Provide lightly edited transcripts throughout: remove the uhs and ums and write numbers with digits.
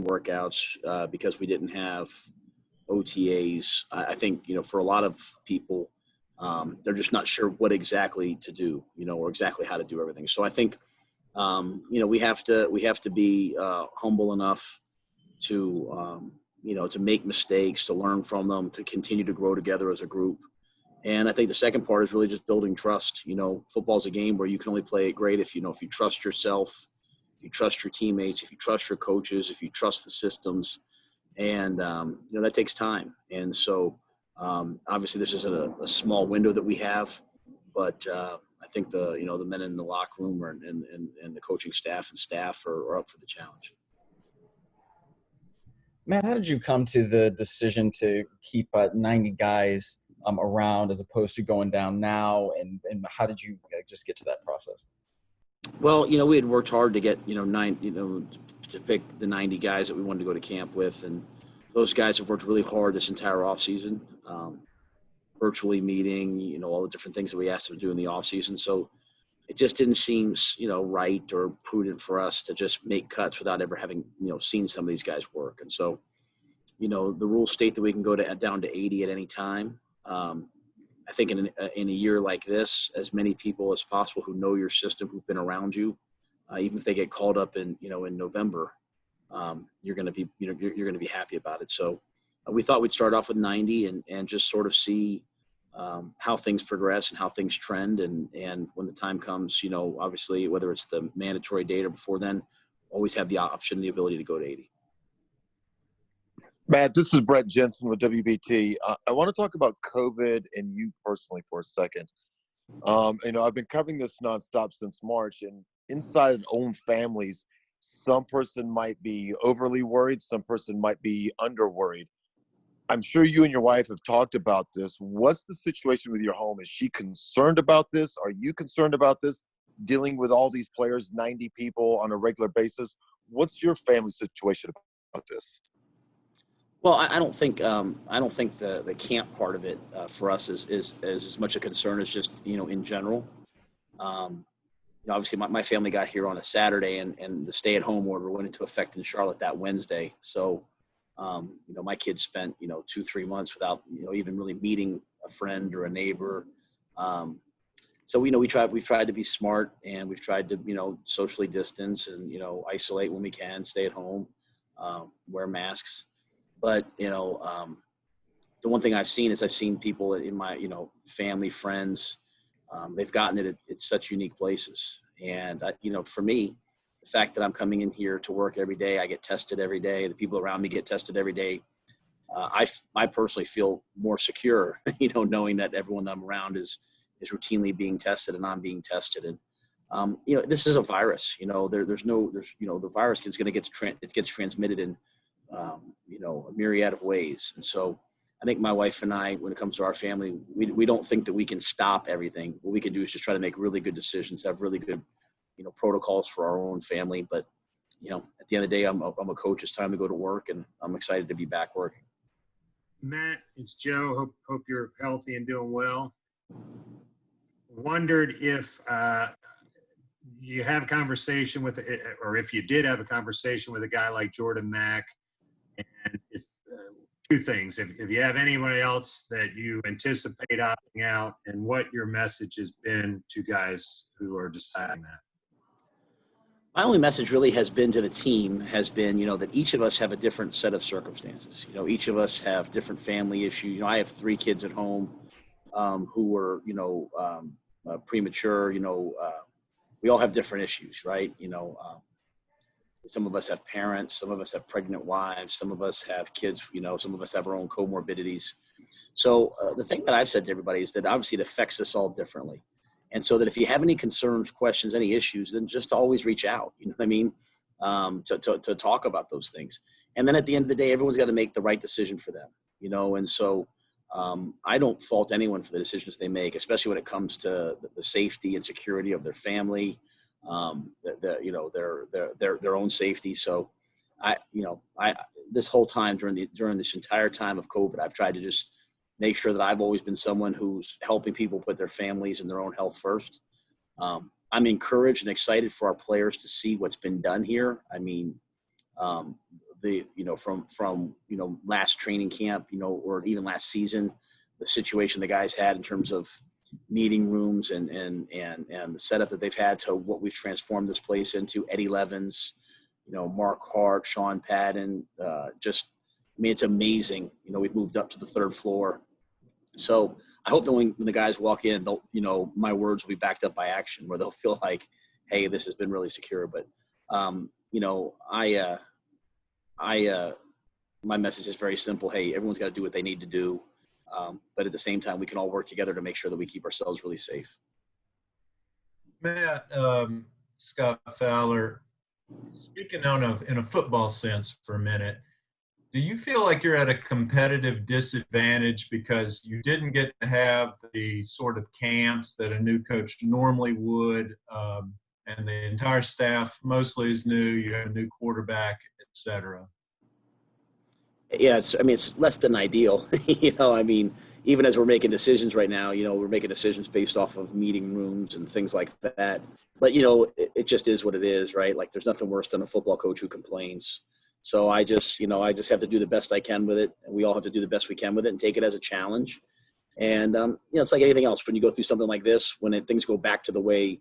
workouts because we didn't have OTAs. I think, for a lot of people, they're just not sure what exactly to do, or exactly how to do everything. So I think, we have to be humble enough to, to make mistakes, to learn from them, to continue to grow together as a group. And I think the second part is really just building trust. Football's a game where you can only play it great if you trust yourself, if you trust your teammates, if you trust your coaches, if you trust the systems. And, that takes time. And so obviously this isn't a small window that we have, but I think the men in the locker room and the coaching staff are up for the challenge. Matt, how did you come to the decision to keep 90 guys around as opposed to going down now? And how did you just get to that process? Well, we had worked hard to get, to pick the 90 guys that we wanted to go to camp with. And those guys have worked really hard this entire offseason, virtually meeting, all the different things that we asked them to do in the offseason. So it just didn't seem, right or prudent for us to just make cuts without ever having, seen some of these guys work. And so, the rules state that we can go down to 80 at any time. I think in a year like this, as many people as possible who know your system, who've been around you, even if they get called up in November, you're going to be, you're going to be happy about it. So we thought we'd start off with 90 and just sort of see how things progress and how things trend. And when the time comes, obviously, whether it's the mandatory date or before then, always have the option, the ability to go to 80. Matt, this is Brett Jensen with WBT. I want to talk about COVID and you personally for a second. I've been covering this nonstop since March, and inside own families, some person might be overly worried, some person might be under worried. I'm sure you and your wife have talked about this. What's the situation with your home? Is she concerned about this? Are you concerned about this? Dealing with all these players, 90 people on a regular basis. What's your family situation about this? Well, I don't think the camp part of it for us is as much a concern as just in general. Obviously my family got here on a Saturday, and the stay-at-home order went into effect in Charlotte that Wednesday. So my kids spent 2-3 months without even really meeting a friend or a neighbor. So we've tried to be smart, and we've tried to socially distance and isolate when we can, stay at home, wear masks. But, the one thing I've seen people in my, family, friends, they've gotten it at such unique places. And, for me, the fact that I'm coming in here to work every day, I get tested every day, the people around me get tested every day. I personally feel more secure, knowing that everyone that I'm around is routinely being tested and I'm being tested. And, this is a virus, the virus is going to gets transmitted in, a myriad of ways. And so I think my wife and I, when it comes to our family, we don't think that we can stop everything. What we can do is just try to make really good decisions, have really good, protocols for our own family. But, at the end of the day, I'm a coach. It's time to go to work, and I'm excited to be back working. Matt, it's Joe. Hope you're healthy and doing well. Wondered if you have a conversation with, or if you did have a conversation with a guy like Jordan Mack, and if two things, if you have anybody else that you anticipate opting out, and what your message has been to guys who are deciding that. My only message really has been to the team has been, that each of us have a different set of circumstances. Each of us have different family issues. I have 3 kids at home who were, premature. We all have different issues, right? Some of us have parents, some of us have pregnant wives, some of us have kids, some of us have our own comorbidities. So the thing that I've said to everybody is that obviously it affects us all differently. And so that if you have any concerns, questions, any issues, then just always reach out, to talk about those things. And then at the end of the day, everyone's got to make the right decision for them, and so I don't fault anyone for the decisions they make, especially when it comes to the safety and security of their family, their own safety. So this whole time during this entire time of COVID, I've tried to just make sure that I've always been someone who's helping people put their families and their own health first. I'm encouraged and excited for our players to see what's been done here. I mean, from last training camp, or even last season, the situation the guys had in terms of meeting rooms and the setup that they've had to what we've transformed this place into. Eddie Levins, Mark Hart, Sean Padden, it's amazing. We've moved up to the third floor. So I hope that when the guys walk in, they'll, my words will be backed up by action, where they'll feel like, hey, this has been really secure. But, my message is very simple. Hey, everyone's got to do what they need to do. But at the same time, we can all work together to make sure that we keep ourselves really safe. Matt, Scott Fowler, speaking in a football sense for a minute, do you feel like you're at a competitive disadvantage because you didn't get to have the sort of camps that a new coach normally would, and the entire staff mostly is new, you have a new quarterback, et cetera? Yeah, it's less than ideal. Even as we're making decisions right now, we're making decisions based off of meeting rooms and things like that. But, it just is what it is, right? Like, there's nothing worse than a football coach who complains. So I just have to do the best I can with it. And we all have to do the best we can with it and take it as a challenge. And, it's like anything else. When you go through something like this, when things go back to the way,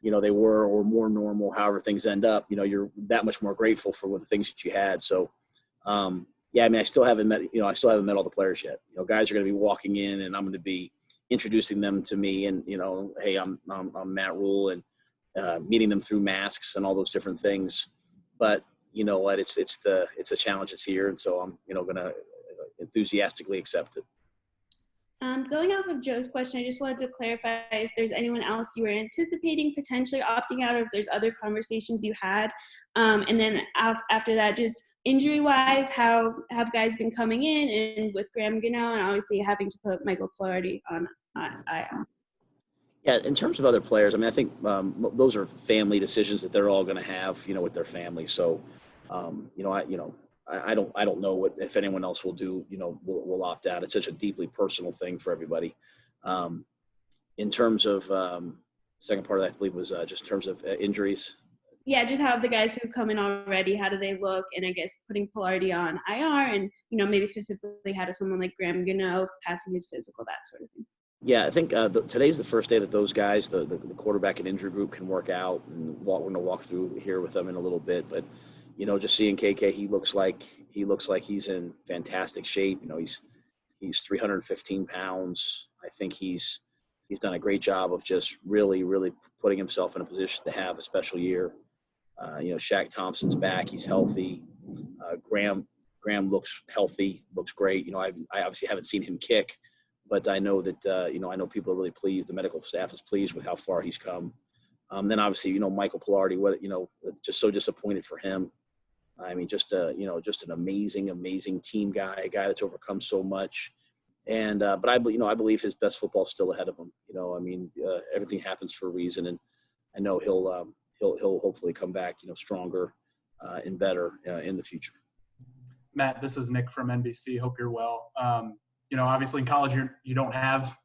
they were, or more normal, however things end up, you're that much more grateful for the things that you had. So, I still haven't met all the players yet. Guys are going to be walking in, and I'm going to be introducing them to me, and hey, I'm Matt Rhule, and meeting them through masks and all those different things. But you know what? It's the challenge that's here, and so I'm going to enthusiastically accept it. Going off of Joe's question, I just wanted to clarify if there's anyone else you were anticipating potentially opting out, or if there's other conversations you had. And then after that, just injury-wise, how have guys been coming in, and with Graham Gano, and obviously having to put Michael Pilardi on IR? Yeah, in terms of other players, I think those are family decisions that they're all going to have, with their family. So, I don't know if anyone else will do, will opt out. It's such a deeply personal thing for everybody. In terms of second part of that, I believe, was just in terms of injuries. Yeah, just how the guys who've come in already, how do they look? And I guess putting Pilardi on IR, and maybe specifically how does someone like Graham Gano passing his physical, that sort of thing. Yeah, I think today's the first day that those guys, the quarterback and injury group, can work out, and we're going to walk through here with them in a little bit. But just seeing KK, he looks like he's in fantastic shape. He's 315 pounds. I think he's done a great job of just really, really putting himself in a position to have a special year. Shaq Thompson's back; he's healthy. Graham looks healthy, looks great. I obviously haven't seen him kick, but I know that I know people are really pleased. The medical staff is pleased with how far he's come. Then obviously, Michael Pilardi, just so disappointed for him. Just an amazing team guy, a guy that's overcome so much. And but I believe his best football is still ahead of him. Everything happens for a reason, and I know he'll hopefully come back, stronger and better in the future. Matt, this is Nick from NBC. Hope you're well. Obviously in college you don't have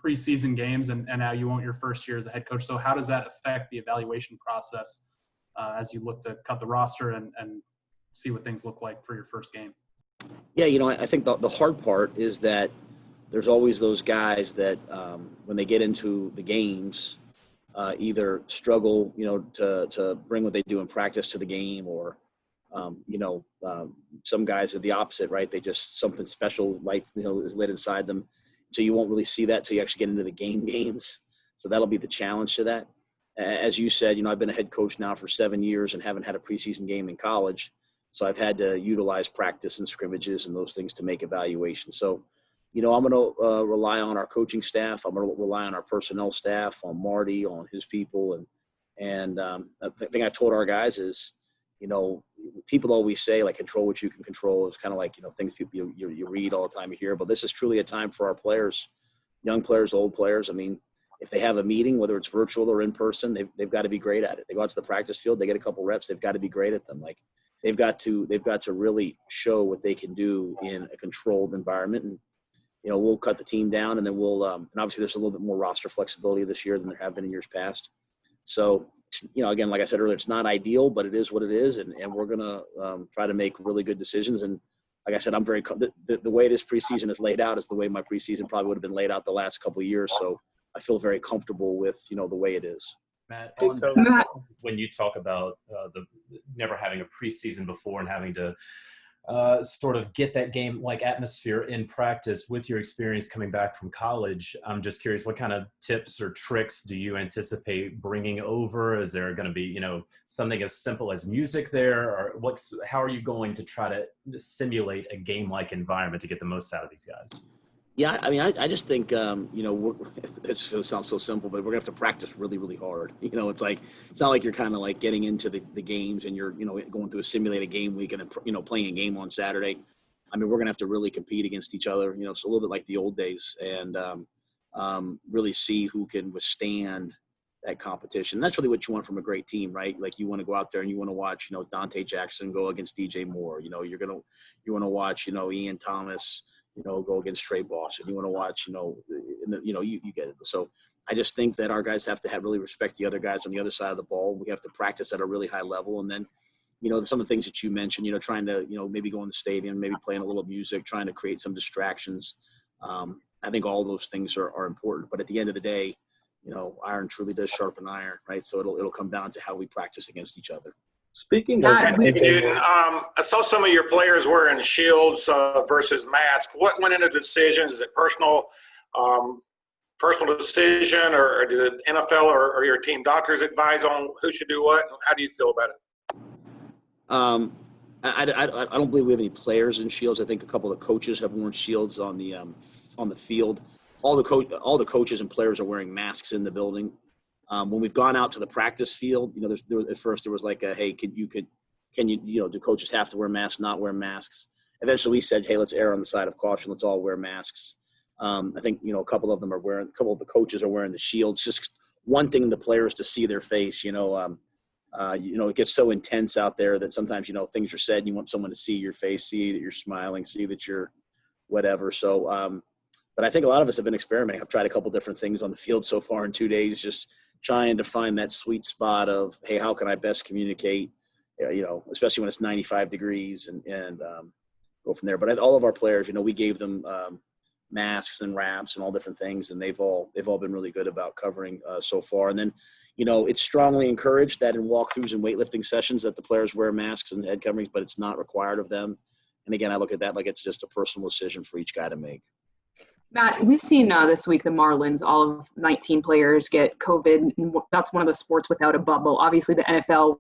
preseason games, and now you won't your first year as a head coach. So how does that affect the evaluation process as you look to cut the roster and see what things look like for your first game? Yeah, I think the hard part is that there's always those guys that when they get into the games, either struggle, to bring what they do in practice to the game, or, some guys are the opposite, right? They just, something special, light, is lit inside them. So you won't really see that till you actually get into the games. So that'll be the challenge to that. As you said, I've been a head coach now for 7 years and haven't had a preseason game in college. So I've had to utilize practice and scrimmages and those things to make evaluations. So, I'm going to rely on our coaching staff. I'm going to rely on our personnel staff, on Marty, on his people. And the thing I've told our guys is, people always say, like, control what you can control. It's kind of like, things people you read all the time, you hear. But this is truly a time for our players, young players, old players. If they have a meeting, whether it's virtual or in person, they've got to be great at it. They go out to the practice field, they get a couple reps, they've got to be great at them. Like, they've got to really show what they can do in a controlled environment. And we'll cut the team down, and then we'll and obviously there's a little bit more roster flexibility this year than there have been in years past. So it's, again, like I said earlier, it's not ideal, but it is what it is. And we're going to try to make really good decisions. And like I said, I'm very, the way this preseason is laid out is the way my preseason probably would have been laid out the last couple of years. So I feel very comfortable with, the way it is. Matt, Matt, when you talk about the never having a preseason before and having to sort of get that game like atmosphere in practice with your experience coming back from college, I'm just curious, what kind of tips or tricks do you anticipate bringing over? Is there going to be, something as simple as music there, or how are you going to try to simulate a game-like environment to get the most out of these guys? Yeah, I mean, I just think, it sounds so simple, but we're going to have to practice really, really hard. It's not like you're kind of like getting into the games and you're, going through a simulated game week and, playing a game on Saturday. I mean, we're going to have to really compete against each other, it's a little bit like the old days, and really see who can withstand that competition. And that's really what you want from a great team, right? Like, you want to go out there and you want to watch, Dante Jackson go against DJ Moore. You want to watch, Ian Thomas, go against Trey Boston. You want to watch, you get it. So I just think that our guys have to really respect the other guys on the other side of the ball. We have to practice at a really high level. And then, some of the things that you mentioned, trying to, maybe go in the stadium, maybe playing a little music, trying to create some distractions. I think all those things are important. But at the end of the day, iron truly does sharpen iron, right? So it'll come down to how we practice against each other. Speaking of, I saw some of your players wearing shields versus masks. What went into the decisions? Is it personal decision, or did the NFL or your team doctors advise on who should do what? How do you feel about it? I don't believe we have any players in shields. I think a couple of the coaches have worn shields on the field. All the coaches and players are wearing masks in the building. When we've gone out to the practice field, at first there was like hey, can you, do coaches have to wear masks, not wear masks? Eventually we said, hey, let's err on the side of caution. Let's all wear masks. I think, a couple of the coaches are wearing the shields. Just wanting the players to see their face, it gets so intense out there that sometimes, things are said and you want someone to see your face, see that you're smiling, see that you're whatever. So, but I think a lot of us have been experimenting. I've tried a couple different things on the field so far in 2 days, just trying to find that sweet spot of, hey, how can I best communicate, especially when it's 95 degrees and go from there. But all of our players, we gave them masks and wraps and all different things, and they've all been really good about covering so far. And then, it's strongly encouraged that in walkthroughs and weightlifting sessions that the players wear masks and head coverings, but it's not required of them. And again, I look at that like it's just a personal decision for each guy to make. Matt, we've seen this week the Marlins, all of 19 players get COVID. And that's one of the sports without a bubble. Obviously, the NFL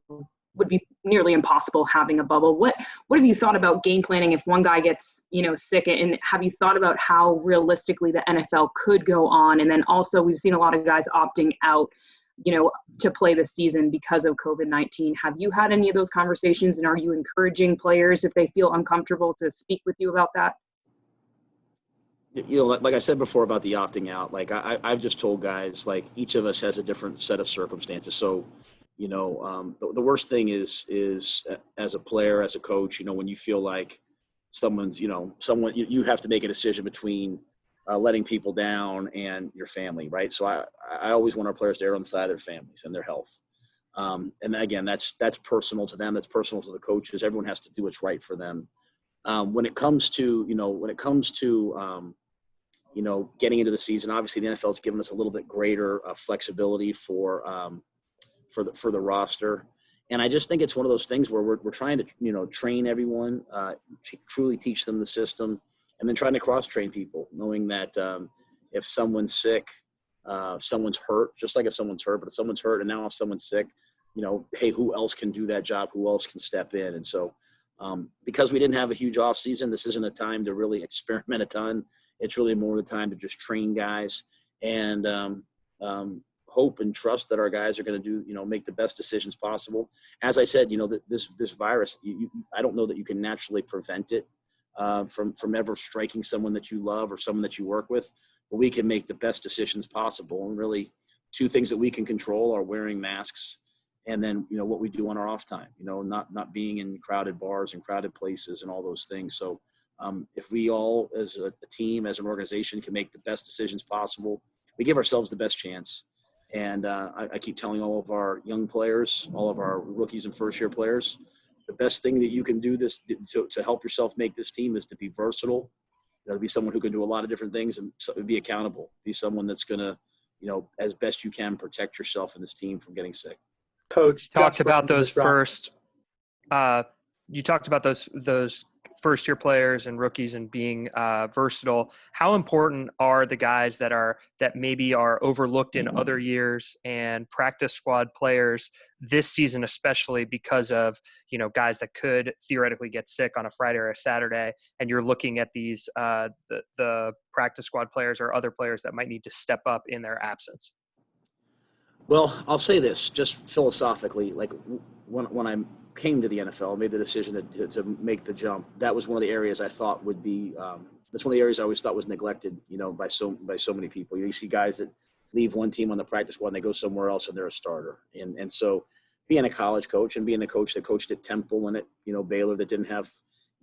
would be nearly impossible having a bubble. What have you thought about game planning if one guy gets, sick? And have you thought about how realistically the NFL could go on? And then also, we've seen a lot of guys opting out, to play this season because of COVID-19. Have you had any of those conversations? And are you encouraging players, if they feel uncomfortable, to speak with you about that? Like I said before about the opting out, like I've just told guys, like, each of us has a different set of circumstances. So, the worst thing is as a player, as a coach, when you feel like someone's, you have to make a decision between letting people down and your family, right? So I always want our players to err on the side of their families and their health. And again, that's personal to them. That's personal to the coaches. Everyone has to do what's right for them. When it comes to getting into the season, obviously the NFL has given us a little bit greater flexibility for the roster. And I just think it's one of those things where we're trying to, train everyone, truly teach them the system, and then trying to cross-train people, knowing that if someone's sick, if someone's hurt, just like if someone's hurt, but if someone's hurt and now if someone's sick, hey, who else can do that job? Who else can step in? And so because we didn't have a huge off season, this isn't a time to really experiment a ton. It's really more the time to just train guys and hope and trust that our guys are going to do, make the best decisions possible. As I said, this virus, I don't know that you can naturally prevent it from ever striking someone that you love or someone that you work with, but we can make the best decisions possible. And really, two things that we can control are wearing masks and then, what we do on our off time, not being in crowded bars and crowded places and all those things. So if we all as a team, as an organization, can make the best decisions possible, we give ourselves the best chance. And I keep telling all of our young players, all of our rookies and first-year players, the best thing that you can do to help yourself make this team is to be versatile, to be someone who can do a lot of different things and be accountable, be someone that's going to, as best you can, protect yourself and this team from getting sick. Coach, You talked about those first-year players and rookies and being versatile. How important are the guys that maybe are overlooked in other years and practice squad players this season, especially because of guys that could theoretically get sick on a Friday or a Saturday, and you're looking at these the practice squad players or other players that might need to step up in their absence? Well, I'll say this, just philosophically, like when I came to the NFL, made the decision to make the jump, that was one of the areas I thought would be, that's one of the areas I always thought was neglected, by so many people. You see guys that leave one team on the practice squad and they go somewhere else and they're a starter. And so being a college coach and being a coach that coached at Temple and at, Baylor that didn't have,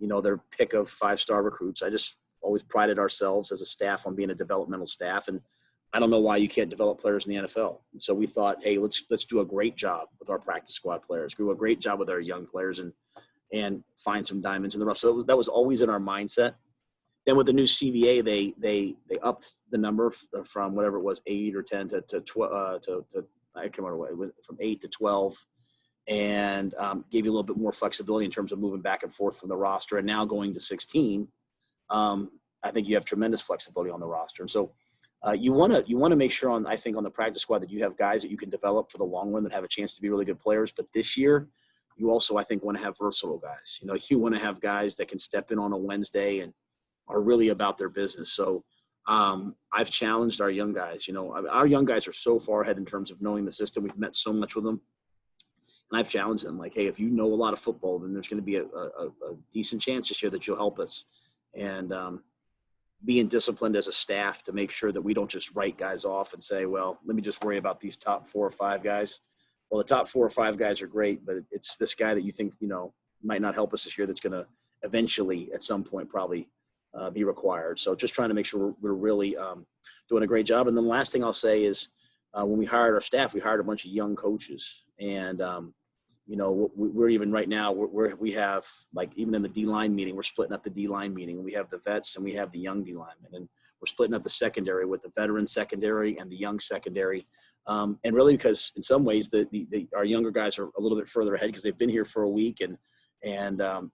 their pick of 5-star recruits, I just always prided ourselves as a staff on being a developmental staff. And I don't know why you can't develop players in the NFL. And so we thought, hey, let's do a great job with our practice squad players, do a great job with our young players and find some diamonds in the rough. So that was always in our mindset. Then with the new CBA, they upped the number from whatever it was, 8 or 10 to 12, I can't remember, from 8 to 12, and gave you a little bit more flexibility in terms of moving back and forth from the roster. And now going to 16, I think you have tremendous flexibility on the roster. And so you want to make sure on the practice squad that you have guys that you can develop for the long run that have a chance to be really good players. But this year, you also, I think, want to have versatile guys. You want to have guys that can step in on a Wednesday and are really about their business. So I've challenged our young guys. Our young guys are so far ahead in terms of knowing the system. We've met so much with them. And I've challenged them, like, hey, if you know a lot of football, then there's going to be a decent chance this year that you'll help us. And being disciplined as a staff to make sure that we don't just write guys off and say, well, let me just worry about these top 4 or 5 guys. Well, the top 4 or 5 guys are great, but it's this guy that you think, might not help us this year that's going to eventually at some point probably be required. So just trying to make sure we're really doing a great job. And then the last thing I'll say is when we hired our staff, we hired a bunch of young coaches. And, we're even right now, we have, like, even in the D-line meeting, we're splitting up the D-line meeting. We have the vets and we have the young D-linemen. And we're splitting up the secondary with the veteran secondary and the young secondary. And really because in some ways our younger guys are a little bit further ahead because they've been here for a week. And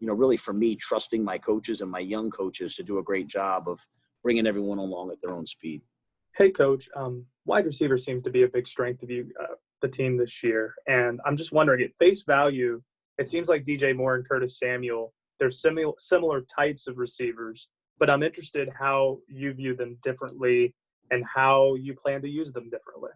really for me, trusting my coaches and my young coaches to do a great job of bringing everyone along at their own speed. Hey, Coach, wide receiver seems to be a big strength of you, the team this year. And I'm just wondering, at face value, it seems like DJ Moore and Curtis Samuel, they're similar types of receivers, but I'm interested how you view them differently and how you plan to use them differently.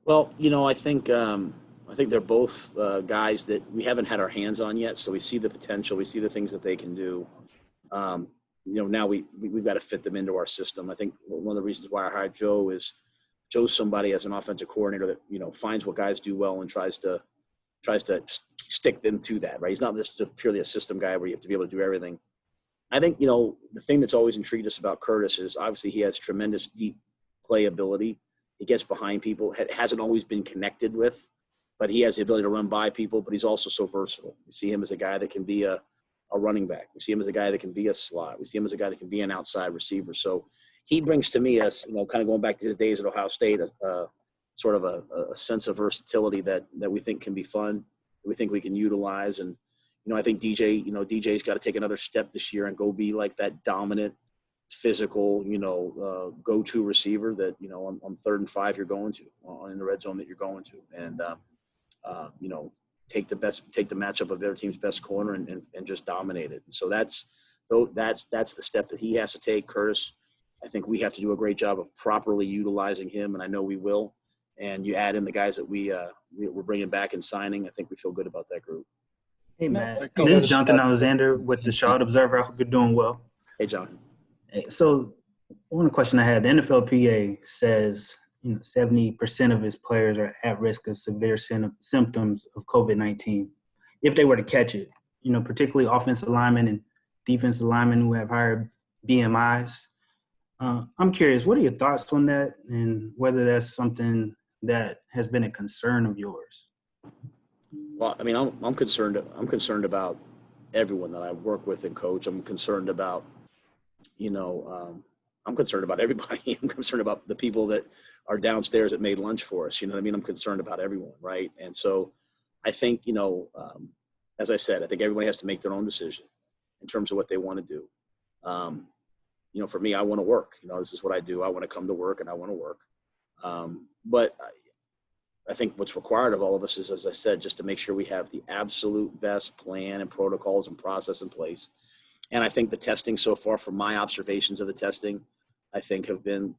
Well, I think they're both guys that we haven't had our hands on yet. So we see the potential, we see the things that they can do. Now we've got to fit them into our system. I think one of the reasons why I hired Joe is Joe's somebody as an offensive coordinator that, finds what guys do well and tries to stick them to that, right? He's not just purely a system guy where you have to be able to do everything. I think, the thing that's always intrigued us about Curtis is obviously he has tremendous deep play ability. He gets behind people, hasn't always been connected with, but he has the ability to run by people, but he's also so versatile. We see him as a guy that can be a running back. We see him as a guy that can be a slot. We see him as a guy that can be an outside receiver. So he brings to me, as kind of going back to his days at Ohio State, sort of a sense of versatility that we think can be fun, that we think we can utilize. And, I think DJ's got to take another step this year and go be like that dominant, physical, go-to receiver that, on 3rd and 5 you're going to, in the red zone that you're going to. And, take the matchup of their team's best corner and just dominate it. And so that's the step that he has to take. Curtis, I think we have to do a great job of properly utilizing him, and I know we will. And you add in the guys that we're bringing back and signing, I think we feel good about that group. Hey, Matt. This is Jonathan Alexander with the Charlotte Observer. I hope you're doing well. Hey, Jonathan. Hey, so one question I had, the NFLPA says 70% of its players are at risk of severe symptoms of COVID-19 if they were to catch it, particularly offensive linemen and defensive linemen who have higher BMIs. I'm curious, what are your thoughts on that and whether that's something that has been a concern of yours? Well, I mean, I'm concerned about everyone that I work with and coach. I'm concerned about, I'm concerned about everybody. I'm concerned about the people that are downstairs that made lunch for us. You know what I mean? I'm concerned about everyone, right? And so I think, as I said, I think everybody has to make their own decision in terms of what they want to do. For me, I want to work. This is what I do. I want to come to work and I want to work. But I think what's required of all of us is, as I said, just to make sure we have the absolute best plan and protocols and process in place. And I think the testing so far, from my observations of the testing, I think have been,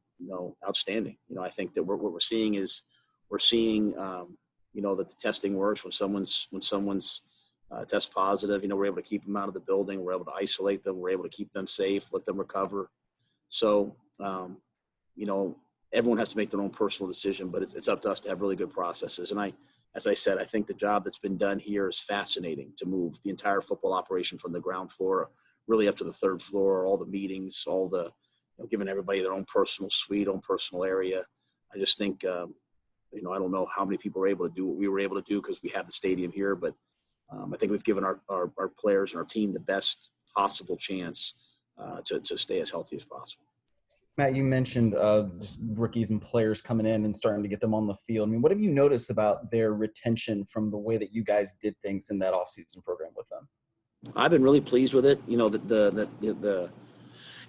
outstanding. I think that what we're seeing is that the testing works. When someone's test positive, we're able to keep them out of the building. We're able to isolate them. We're able to keep them safe, let them recover. So, everyone has to make their own personal decision, but it's up to us to have really good processes. And as I said, I think the job that's been done here is fascinating, to move the entire football operation from the ground floor really up to the third floor, all the meetings, all the, giving everybody their own personal suite, own personal area. I just think, I don't know how many people were able to do what we were able to do because we have the stadium here, but I think we've given our players and our team the best possible chance to stay as healthy as possible. Matt, you mentioned just rookies and players coming in and starting to get them on the field. I mean, what have you noticed about their retention from the way that you guys did things in that offseason program with them? I've been really pleased with it.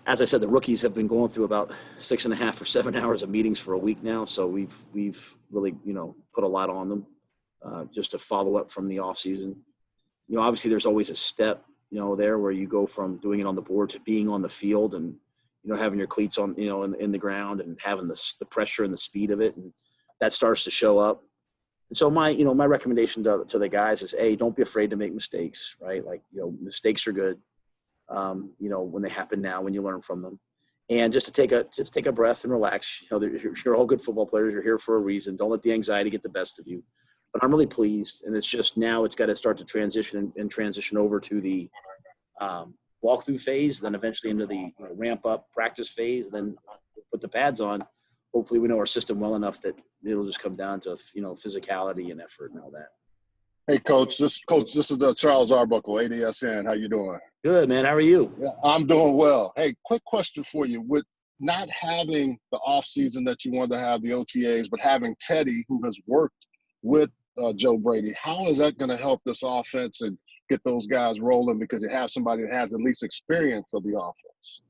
As I said, the rookies have been going through about 6.5 or 7 hours of meetings for a week now. So we've really, put a lot on them just to follow up from the offseason. Obviously there's always a step, there where you go from doing it on the board to being on the field and, having your cleats on, in the ground and having the pressure and the speed of it. And that starts to show up. And so my recommendation to the guys is, A, don't be afraid to make mistakes, right? Like, mistakes are good, when they happen now, when you learn from them. And just take a breath and relax. You're all good football players. You're here for a reason. Don't let the anxiety get the best of you. But I'm really pleased. And it's just now it's got to start to transition over to the walkthrough phase, then eventually into the ramp up practice phase, then put the pads on. Hopefully we know our system well enough that it'll just come down to, physicality and effort and all that. Hey, Coach. This is Charles Arbuckle, ADSN. How you doing? Good, man. How are you? Yeah, I'm doing well. Hey, quick question for you. With not having the off season that you wanted to have, the OTAs, but having Teddy, who has worked with Joe Brady, how is that going to help this offense and get those guys rolling, because you have somebody that has at least experience of the offense?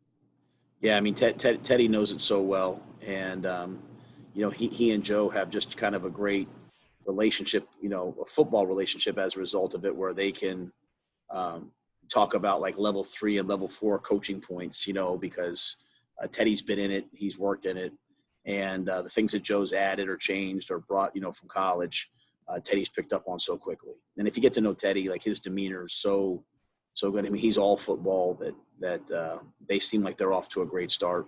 Yeah, I mean, Teddy knows it so well. And, he and Joe have just kind of a great relationship, a football relationship as a result of it, where they can talk about like level 3 and level 4 coaching points, because Teddy's been in it, he's worked in it. And the things that Joe's added or changed or brought, from college, Teddy's picked up on so quickly. And if you get to know Teddy, like, his demeanor is so good. I mean, he's all football that they seem like they're off to a great start.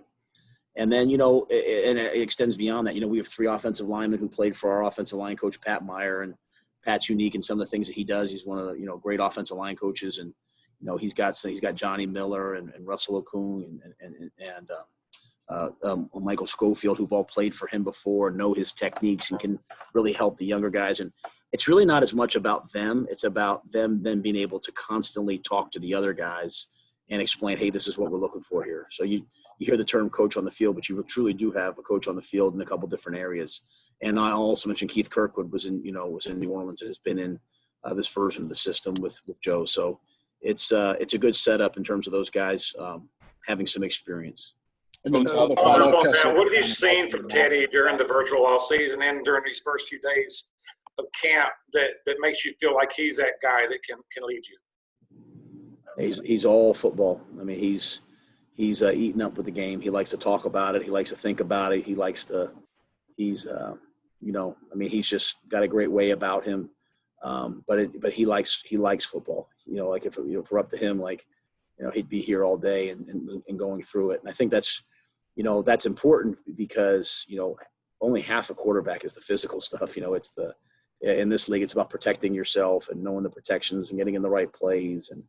And then, and it extends beyond that. We have 3 offensive linemen who played for our offensive line coach, Pat Meyer, and Pat's unique in some of the things that he does. He's one of the, great offensive line coaches. And, he's got Johnny Miller and Russell Okung and Michael Schofield, who've all played for him before, know his techniques and can really help the younger guys. And it's really not as much about them. It's about them then being able to constantly talk to the other guys and explain, hey, this is what we're looking for here. So you hear the term coach on the field, but you truly do have a coach on the field in a couple different areas. And I also mentioned Keith Kirkwood was in New Orleans and has been in this version of the system with Joe. So it's a good setup in terms of those guys having some experience. And then what have you seen from Teddy during the virtual off season and during these first few days of camp that makes you feel like he's that guy that can lead you? He's all football. I mean, he's eaten up with the game. He likes to talk about it. He likes to think about it. He's he's just got a great way about him. But he likes football. Like if we're up to him, like, he'd be here all day and going through it. And I think that's important because, only half a quarterback is the physical stuff. In this league, it's about protecting yourself and knowing the protections and getting in the right plays. And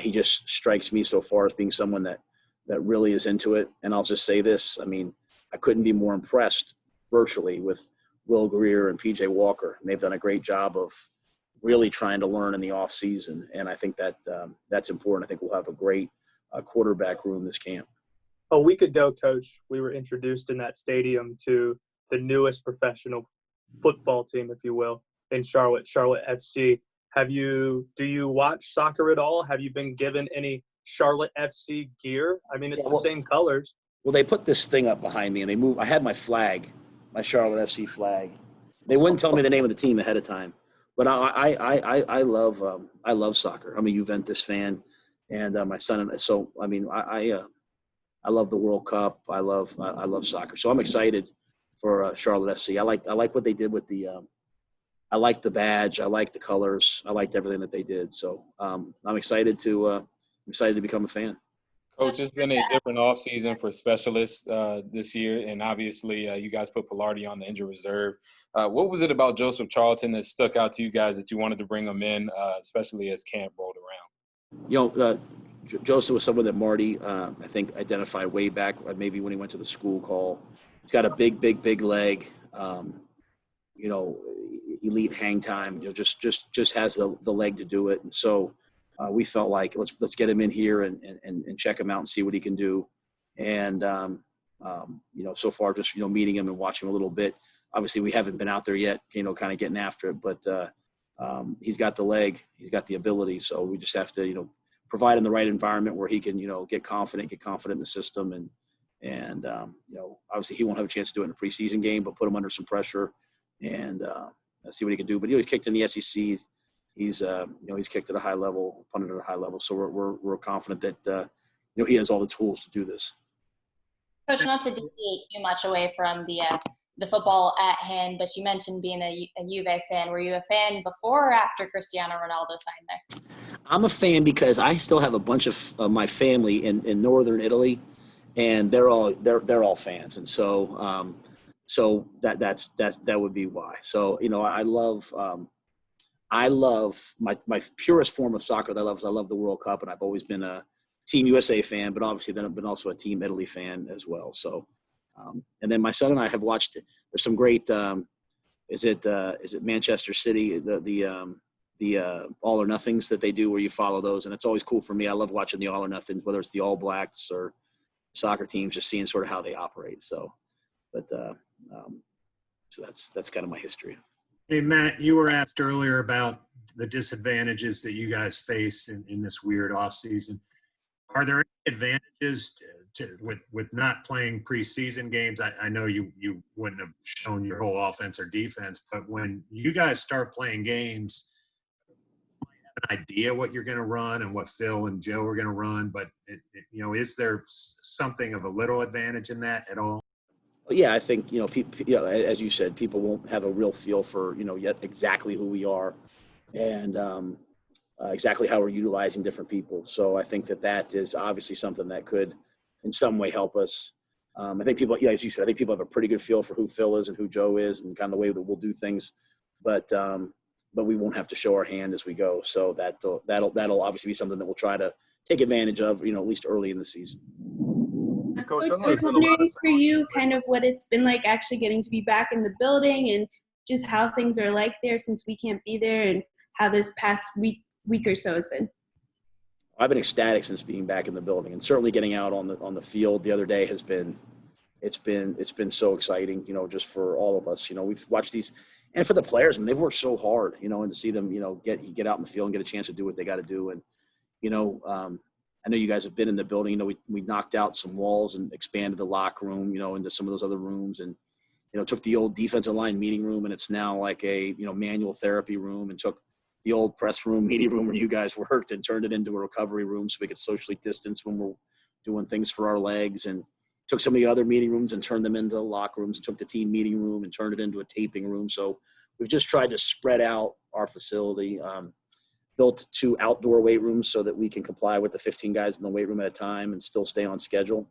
he just strikes me so far as being someone that really is into it. And I'll just say this. I mean, I couldn't be more impressed virtually with Will Greer and PJ Walker. And they've done a great job of really trying to learn in the off season. And I think that that's important. I think we'll have a great quarterback room this camp. A week ago, Coach, we were introduced in that stadium to the newest professional football team, if you will, in Charlotte FC. Do you watch soccer at all? Have you been given any Charlotte FC gear? I mean, it's the same colors. Well, they put this thing up behind me, and they moved. I had my flag, my Charlotte FC flag. They wouldn't tell me the name of the team ahead of time, but I love soccer. I'm a Juventus fan, and my son. So I mean, I love the World Cup. I love soccer. So I'm excited for Charlotte FC. I like what they did with the. I like the badge. I like the colors. I liked everything that they did. So I'm excited to become a fan. Coach, it's been a different offseason for specialists this year, and obviously you guys put Pilardi on the injured reserve. What was it about Joseph Charlton that stuck out to you guys that you wanted to bring him in, especially as camp rolled around? Joseph was someone that Marty, I think, identified way back, maybe when he went to the school call. He's got a big leg. Elite hang time. Just has the leg to do it, and so. We felt like let's get him in here and check him out and see what he can do. And, so far just, meeting him and watching him a little bit. Obviously we haven't been out there yet, kind of getting after it, but he's got the leg, he's got the ability. So we just have to, provide him the right environment where he can, get confident in the system. And obviously he won't have a chance to do it in a preseason game, but put him under some pressure and see what he can do. But, he's kicked in the SEC. He's kicked at a high level, punted at a high level. So we're confident that, he has all the tools to do this. Coach, not to deviate too much away from the football at hand, but you mentioned being a Juve fan. Were you a fan before or after Cristiano Ronaldo signed there? I'm a fan because I still have a bunch of my family in northern Italy, and they're all fans, and so that would be why. So I love my purest form of soccer that I love the World Cup, and I've always been a Team USA fan, but obviously then I've been also a Team Italy fan as well. So, and then my son and I have watched. There's some great. Is it Manchester City? The All or Nothings that they do where you follow those, and it's always cool for me. I love watching the All or Nothings, whether it's the All Blacks or soccer teams, just seeing sort of how they operate. So, so that's kind of my history. Hey, Matt, you were asked earlier about the disadvantages that you guys face in this weird offseason. Are there any advantages with not playing preseason games? I know you wouldn't have shown your whole offense or defense, but when you guys start playing games, you have an idea what you're going to run and what Phil and Joe are going to run, but is there something of a little advantage in that at all? Yeah, I think, people, as you said, people won't have a real feel for, yet exactly who we are and exactly how we're utilizing different people. So I think that is obviously something that could in some way help us. I think people, as you said, I think people have a pretty good feel for who Phil is and who Joe is and kind of the way that we'll do things, but we won't have to show our hand as we go. So that'll obviously be something that we'll try to take advantage of, at least early in the season. Coach, I was wondering for you kind of what it's been like actually getting to be back in the building and just how things are like there since we can't be there and how this past week or so has been. I've been ecstatic since being back in the building, and certainly getting out on the field the other day has been so exciting, just for all of us. We've watched these, and for the players, they've worked so hard, and to see them, get out in the field and get a chance to do what they got to do. And, I know you guys have been in the building. We knocked out some walls and expanded the locker room, into some of those other rooms, and took the old defensive line meeting room, and it's now like a manual therapy room, and took the old press room, media room where you guys worked and turned it into a recovery room so we could socially distance when we're doing things for our legs, and took some of the other meeting rooms and turned them into locker rooms, and took the team meeting room and turned it into a taping room. So we've just tried to spread out our facility. Built 2 outdoor weight rooms so that we can comply with the 15 guys in the weight room at a time and still stay on schedule.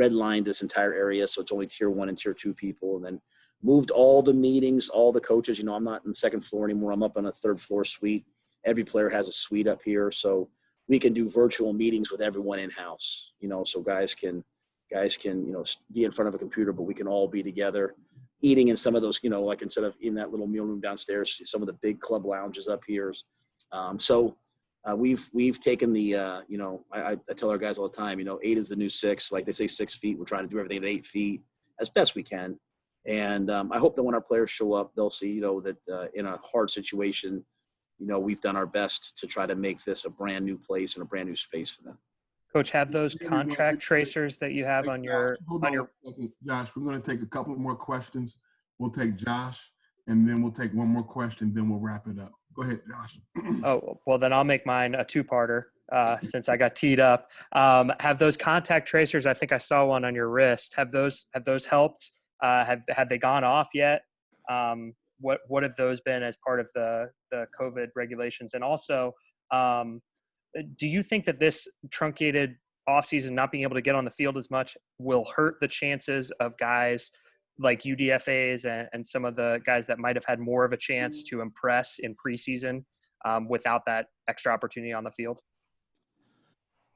Redlined this entire area, so it's only tier 1 and tier 2 people, and then moved all the meetings, all the coaches. I'm not on the second floor anymore. I'm up on a 3rd floor suite. Every player has a suite up here, so we can do virtual meetings with everyone in house. So guys can be in front of a computer, but we can all be together. eating in some of those, like instead of in that little meal room downstairs, some of the big club lounges up here. We've taken the, I tell our guys all the time, 8 is the new 6. Like they say 6 feet, we're trying to do everything at 8 feet as best we can. And I hope that when our players show up, they'll see, that in a hard situation, we've done our best to try to make this a brand new place and a brand new space for them. Coach, have those contract tracers that you have on your Josh, we're going to take a couple more questions. We'll take Josh, and then we'll take one more question, then we'll wrap it up. Go ahead, Josh. Oh, well, then I'll make mine a two-parter since I got teed up. Have those contact tracers, I think I saw one on your wrist, have those helped? Have they gone off yet? What have those been as part of the COVID regulations? And also, do you think that this truncated offseason, not being able to get on the field as much, will hurt the chances of guys like UDFAs and some of the guys that might have had more of a chance to impress in preseason without that extra opportunity on the field?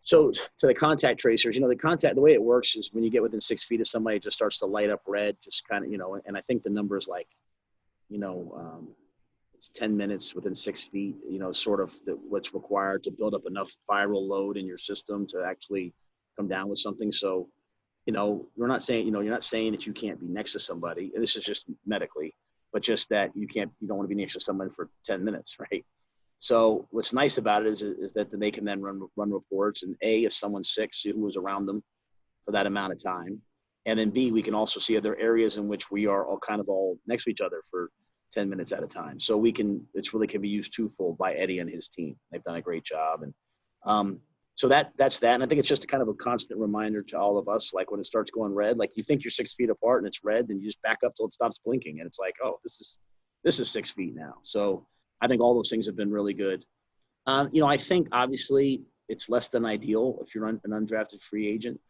So to the contact tracers, the way it works is when you get within 6 feet of somebody, it just starts to light up red, just kind of, and I think the number is like, it's 10 minutes within 6 feet, sort of what's required to build up enough viral load in your system to actually come down with something. So, we're not saying, you're not saying that you can't be next to somebody, and this is just medically, but just that you don't want to be next to someone for 10 minutes, right? So what's nice about it is that they can then run reports, and A, if someone's sick, see who was around them for that amount of time. And then B, we can also see other areas in which we are all next to each other for 10 minutes at a time. So it's really can be used twofold by Eddie and his team. They've done a great job. And so that's that. And I think it's just a kind of a constant reminder to all of us, like when it starts going red, like you think you're 6 feet apart and it's red, then you just back up till it stops blinking. And it's like, oh, this is 6 feet now. So I think all those things have been really good. I think obviously it's less than ideal if you're an undrafted free agent,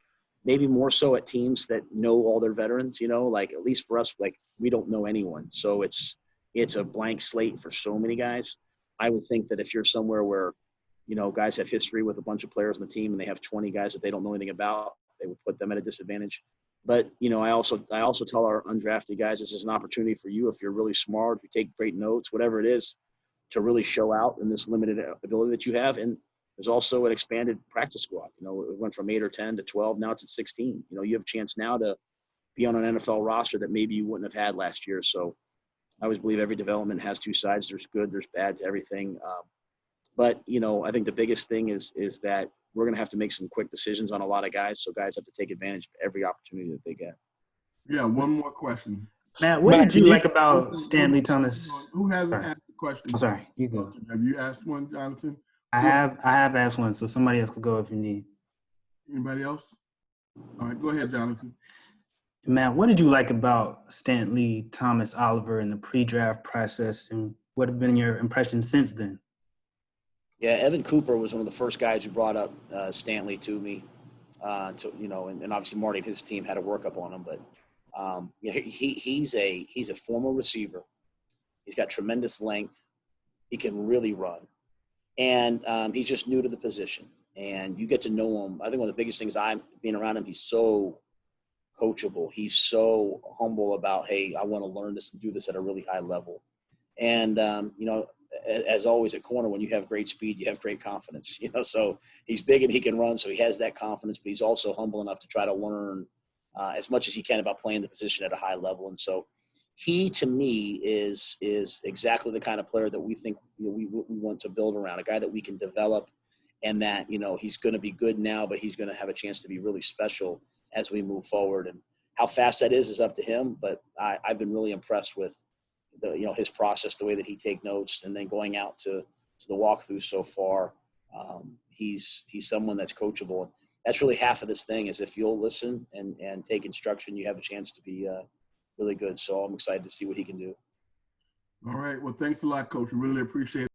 maybe more so at teams that know all their veterans, like at least for us, like we don't know anyone. So it's a blank slate for so many guys. I would think that if you're somewhere where, guys have history with a bunch of players on the team and they have 20 guys that they don't know anything about, they would put them at a disadvantage. But, I also tell our undrafted guys, this is an opportunity for you if you're really smart, if you take great notes, whatever it is, to really show out in this limited ability that you have. And there's also an expanded practice squad. It went from 8 or 10 to 12. Now it's at 16. You have a chance now to be on an NFL roster that maybe you wouldn't have had last year. So I always believe every development has two sides. There's good, there's bad to everything. But I think the biggest thing is that we're going to have to make some quick decisions on a lot of guys. So guys have to take advantage of every opportunity that they get. Yeah, one more question. Matt, what did you like about Stanley Thomas? Who hasn't asked the question? I'm sorry, you go. Have you asked one, Jonathan? I have asked one, so somebody else could go if you need. Anybody else? All right, go ahead, Jonathan. Matt, what did you like about Stanley Thomas Oliver in the pre-draft process, and what have been your impressions since then? Yeah, Evan Cooper was one of the first guys who brought up Stanley to me, and obviously Marty and his team had a workup on him. But he's a former receiver. He's got tremendous length. He can really run, and he's just new to the position. And you get to know him. I think one of the biggest things being around him, he's so coachable. He's so humble about, hey, I want to learn this and do this at a really high level. And as always at corner, when you have great speed, you have great confidence, so he's big and he can run. So he has that confidence, but he's also humble enough to try to learn as much as he can about playing the position at a high level. And so he, to me, is exactly the kind of player that we think we want to build around, a guy that we can develop, and that, he's going to be good now, but he's going to have a chance to be really special as we move forward. And how fast that is up to him. But I've been really impressed with his process, the way that he take notes, and then going out to the walkthrough so far. He's someone that's coachable. That's really half of this thing, is if you'll listen and take instruction, you have a chance to be really good. So I'm excited to see what he can do. All right. Well, thanks a lot, Coach. We really appreciate it.